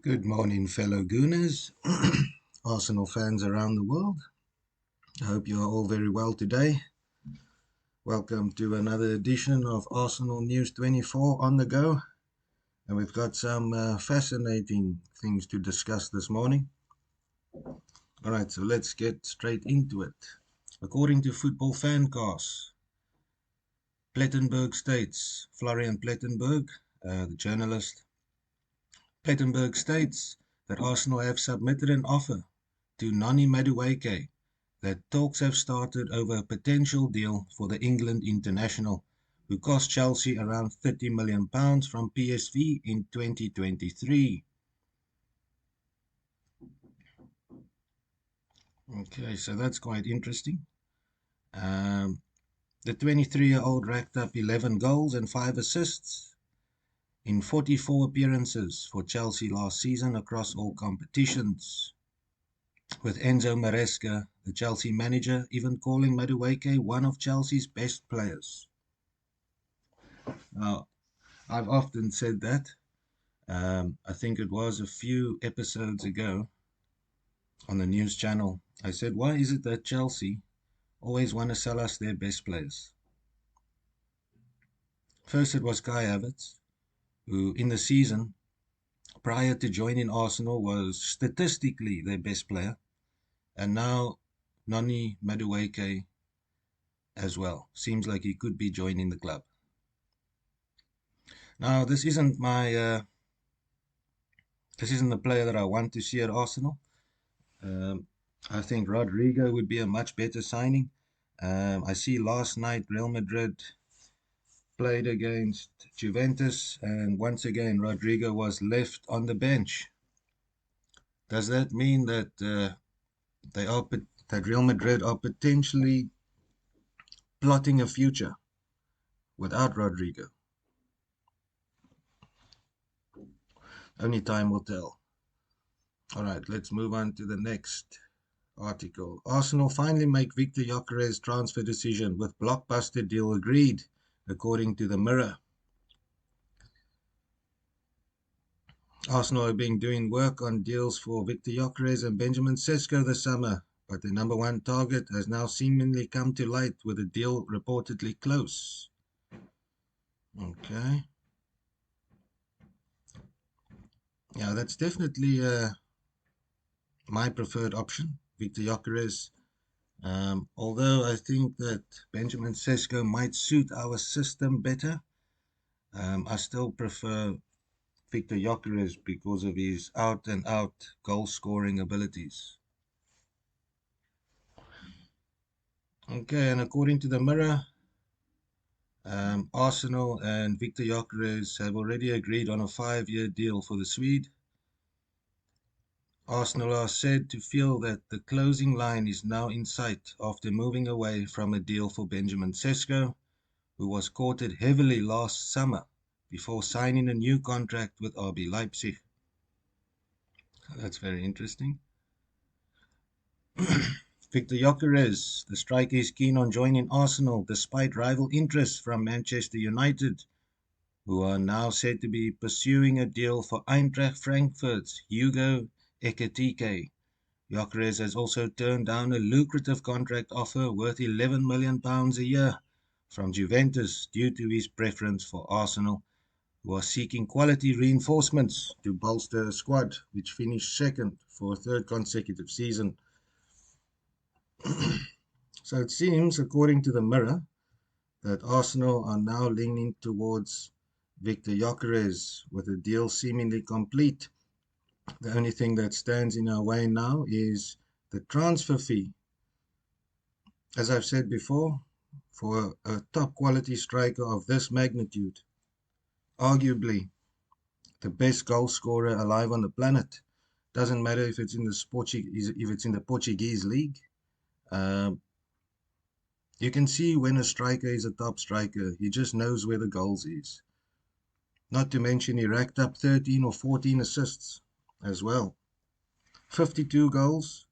Good morning, fellow Gooners, Arsenal fans around the world. I hope you are all very well today. Welcome to another edition of Arsenal News 24 on the go. And we've got some fascinating things to discuss this morning. All right, so let's get straight into it. According to Football Fancast, Plettenberg states, Florian Plettenberg, the journalist, Plettenberg states that Arsenal have submitted an offer to Noni Madueke that talks have started over a potential deal for the England international, who cost Chelsea around £30 million from PSV in 2023. Okay, so that's quite interesting. The 23-year-old racked up 11 goals and 5 assists in 44 appearances for Chelsea last season across all competitions, with Enzo Maresca, the Chelsea manager, even calling Madueke one of Chelsea's best players. Now, I've often said that. I think it was a few episodes ago on the news channel. I said, why is it that Chelsea always want to sell us their best players? First, it was Kai Havertz, who in the season prior to joining Arsenal was statistically their best player. And now Noni Madueke as well. Seems like he could be joining the club. Now, this isn't the player that I want to see at Arsenal. I think Rodrigo would be a much better signing. I see last night Real Madrid played against Juventus, and once again Rodrigo was left on the bench. Does that mean that that Real Madrid are potentially plotting a future without Rodrigo? Only time will tell. All right, let's move on to the next article. Arsenal finally make Viktor Gyokeres transfer decision with blockbuster deal agreed, according to the Mirror. Arsenal have been doing work on deals for Viktor Gyokeres and Benjamin Sesko this summer, but the number one target has now seemingly come to light with a deal reportedly close. Okay. Yeah, that's definitely my preferred option, Viktor Gyokeres. Although I think that Benjamin Sesko might suit our system better, I still prefer Viktor Gyokeres because of his out-and-out goal-scoring abilities. Okay, and according to the Mirror, Arsenal and Viktor Gyokeres have already agreed on a 5-year deal for the Swede. Arsenal are said to feel that the closing line is now in sight after moving away from a deal for Benjamin Sesko, who was courted heavily last summer before signing a new contract with RB Leipzig. That's very interesting. Viktor Gyokeres, the striker, is keen on joining Arsenal despite rival interest from Manchester United, who are now said to be pursuing a deal for Eintracht Frankfurt's Hugo Ekitike. Gyokeres has also turned down a lucrative contract offer worth £11 million a year from Juventus due to his preference for Arsenal, who are seeking quality reinforcements to bolster a squad which finished second for a third consecutive season. So it seems, according to the Mirror, that Arsenal are now leaning towards Viktor Gyokeres with the deal seemingly complete. The only thing that stands in our way now is the transfer fee. As I've said before, for a top quality striker of this magnitude, arguably the best goal scorer alive on the planet, doesn't matter if it's in the Portuguese league. You can see when a striker is a top striker, he just knows where the goals is. Not to mention he racked up 13 or 14 assists as well. 52 goals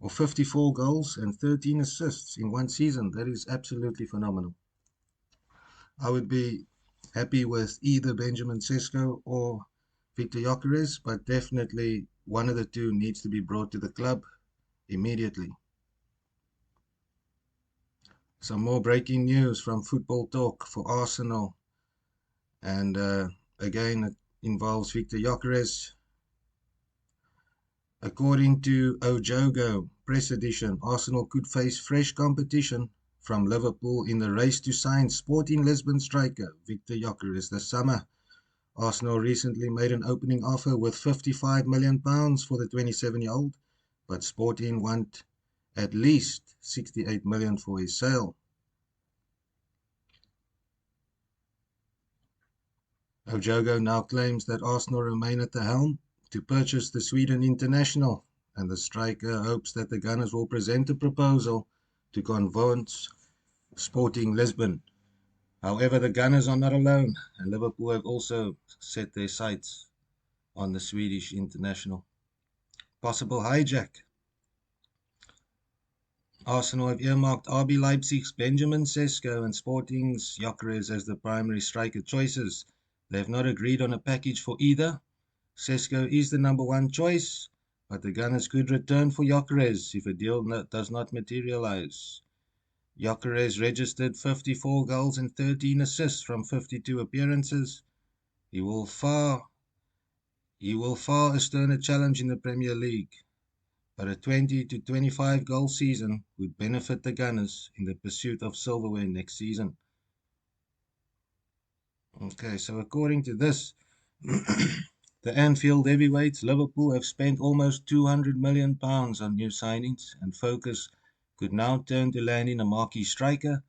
or 54 goals and 13 assists in one season. That is absolutely phenomenal. I would be happy with either Benjamin Sesko or Viktor Gyokeres, but definitely one of the two needs to be brought to the club immediately. Some more breaking news from Football Talk for Arsenal, and again it involves Viktor Gyokeres. According to Ojogo Press Edition, Arsenal could face fresh competition from Liverpool in the race to sign Sporting Lisbon striker Viktor Gyokeres this summer. Arsenal recently made an opening offer with £55 million for the 27-year-old, but Sporting want at least £68 million for his sale. Ojogo now claims that Arsenal remain at the helm to purchase the Sweden international, and the striker hopes that the Gunners will present a proposal to convince Sporting Lisbon. However, the Gunners are not alone, and Liverpool have also set their sights on the Swedish international. Possible hijack. Arsenal have earmarked RB Leipzig's Benjamin Sesko and Sporting's Gyokeres as the primary striker choices. They have not agreed on a package for either. Sesko is the number one choice, but the Gunners could return for Gyokeres if a deal does not materialize. Gyokeres registered 54 goals and 13 assists from 52 appearances. He will far a sterner challenge in the Premier League, but a 20 to 25 goal season would benefit the Gunners in the pursuit of silverware next season. Okay, so according to this, the Anfield heavyweights, Liverpool, have spent almost £200 million on new signings, and focus could now turn to landing a marquee striker.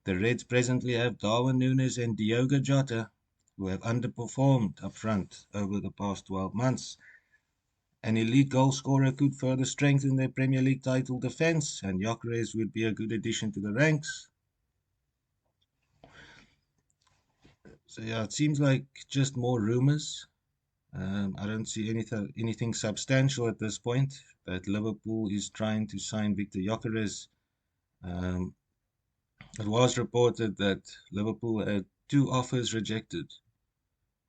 The Reds presently have Darwin Núñez and Diogo Jota, who have underperformed up front over the past 12 months. An elite goal scorer could further strengthen their Premier League title defence, and Gyokeres would be a good addition to the ranks. So yeah, it seems like just more rumours. I don't see anything substantial at this point, that Liverpool is trying to sign Viktor Gyokeres. It was reported that Liverpool had 2 offers rejected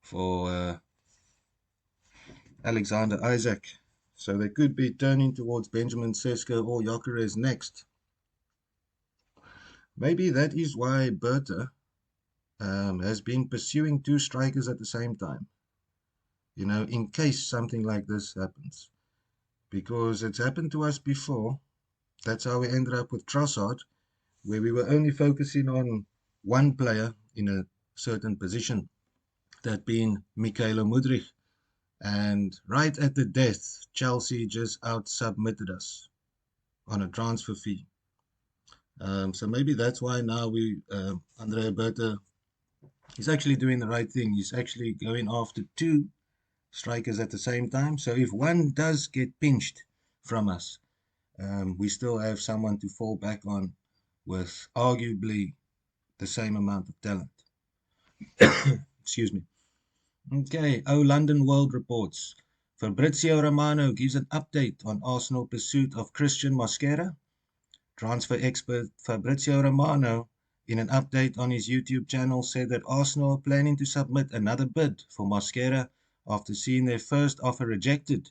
for Alexander Isak. So they could be turning towards Benjamin Sesko or Gyokeres next. Maybe that is why Berta has been pursuing 2 strikers at the same time. You know, in case something like this happens. Because it's happened to us before. That's how we ended up with Trossard, where we were only focusing on one player in a certain position, that being Mykhailo Mudryk. And right at the death, Chelsea just out-submitted us on a transfer fee. So maybe that's why now Andrea Berta, he's actually doing the right thing. He's actually going after 2 strikers at the same time. So if one does get pinched from us, we still have someone to fall back on with arguably the same amount of talent. Excuse me. Okay, London World reports. Fabrizio Romano gives an update on Arsenal pursuit of Christian Mosquera. Transfer expert Fabrizio Romano, in an update on his YouTube channel, said that Arsenal are planning to submit another bid for Mosquera after seeing their first offer rejected.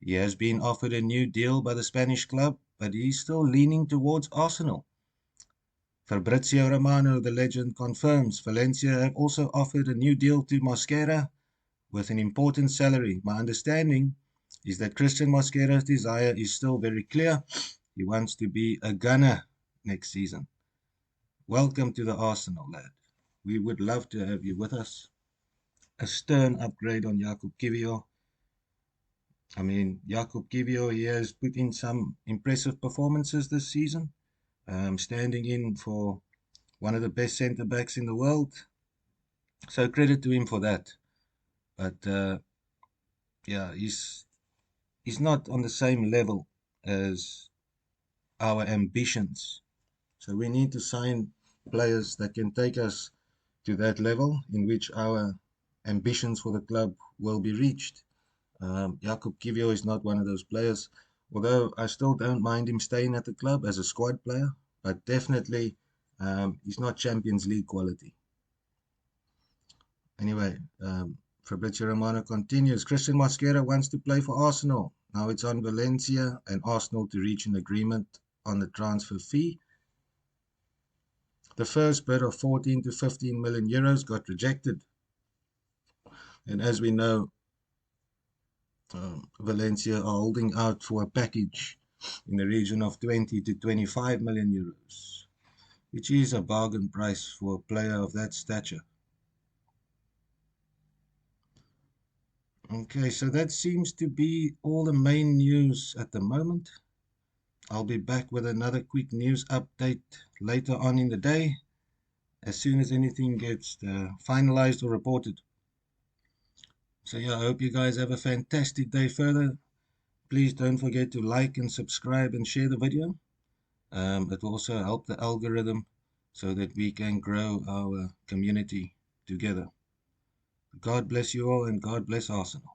He has been offered a new deal by the Spanish club, but he's still leaning towards Arsenal. Fabrizio Romano, the legend, confirms Valencia have also offered a new deal to Mosquera with an important salary. My understanding is that Christian Mosquera's desire is still very clear. He wants to be a Gunner next season. Welcome to the Arsenal, lad. We would love to have you with us. A stern upgrade on Jakub Kiwior. I mean, Jakub Kiwior, he has put in some impressive performances this season, standing in for one of the best centre-backs in the world. So credit to him for that. But yeah, he's not on the same level as our ambitions. So we need to sign players that can take us to that level in which our ambitions for the club will be reached. Jakub Kiwior is not one of those players, although I still don't mind him staying at the club as a squad player, but definitely he's not Champions League quality. Anyway, Fabrizio Romano continues. Christian Mosquera wants to play for Arsenal. Now it's on Valencia and Arsenal to reach an agreement on the transfer fee. The first bid of 14 to 15 million euros got rejected. And as we know, Valencia are holding out for a package in the region of 20 to 25 million euros, which is a bargain price for a player of that stature. Okay, so that seems to be all the main news at the moment. I'll be back with another quick news update later on in the day, as soon as anything gets finalized or reported. So yeah, I hope you guys have a fantastic day further. Please don't forget to like and subscribe and share the video. It will also help the algorithm so that we can grow our community together. God bless you all and God bless Arsenal.